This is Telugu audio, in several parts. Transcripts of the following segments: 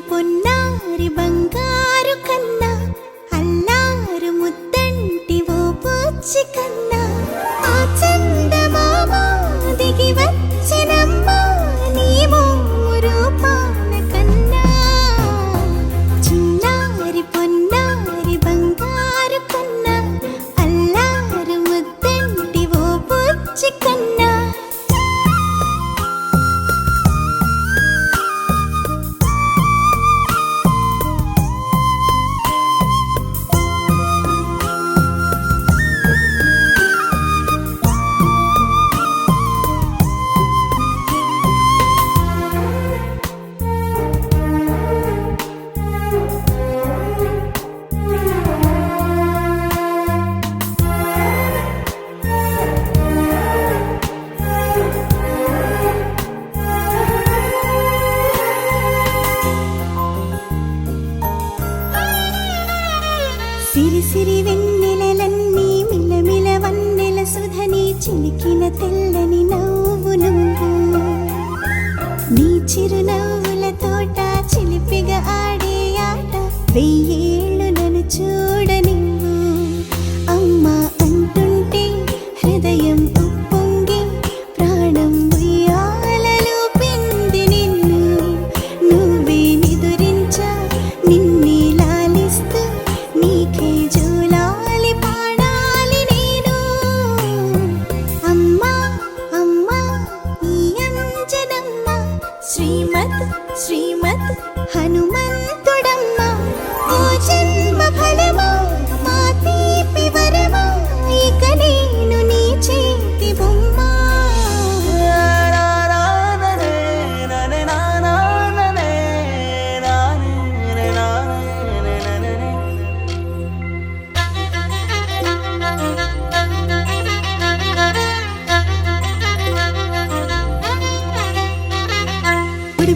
పొన్నారి బంగారు కన్నా అల్లారు ముద్దంటి ఓ పూచి కన్నా ఆ చందమామ దిగి వచ్చినమ్మా నీ రూపాల కన్నా చిన్నారి పొన్నారి బంగారు కన్నా అల్లారు ముద్దంటి ఓ పూచి కన్నా సిరి సిరి వెన్నెలలన్నీ మిలమిల వన్నెల సుధని చిలికిన తెల్లని నవ్వు నువ్వు నీ చిరునవ్వుల తోట చిలిపిగా ఆడే ఆట వెయ్యేళ్ళు నన్ను చూడ నువ్వు అమ్మా అంటుంటే హృదయం ఉప్పొంగి ప్రాణం ఉయ్యాలలో పిండి నిన్ను నువ్వే నిదురించా నిన్నే లాలిస్తూ నీకే జోలాలి పాడాలి నేను అమ్మా అమ్మా ఈ అంజనమ్మ శ్రీమత్ శ్రీమత్ హనుమంతుడమ్మ ఓ జన్మ ఫలమా మా తీపి వరమా ఇక నేను నీ చేతి బొమ్మ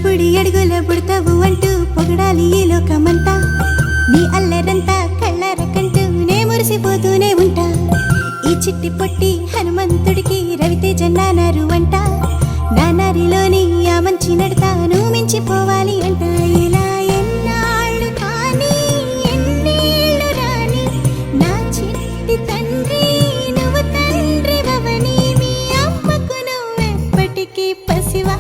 బుడి అడుగుల పుడతావు అంటూ పొగడాలి ఈ లోకమంతా నీ అల్లరంతా కళ్ళారకంటూ నే మురిసిపోతూనే ఉంటా ఈ చిట్టి పొట్టి హనుమంతుడికి రవితేజ నానారు అంట నానారిలోని ఆ మంచి నడతా నువ్వు మించిపోవాలి అంట ఇలా ఎన్నాళ్ళు కానీ ఎన్నేళ్ళు రాని నా చిట్టి తండ్రి నువ్వు తండ్రి వవని మీ అమ్మకు నువ్వెప్పటికీ పసివా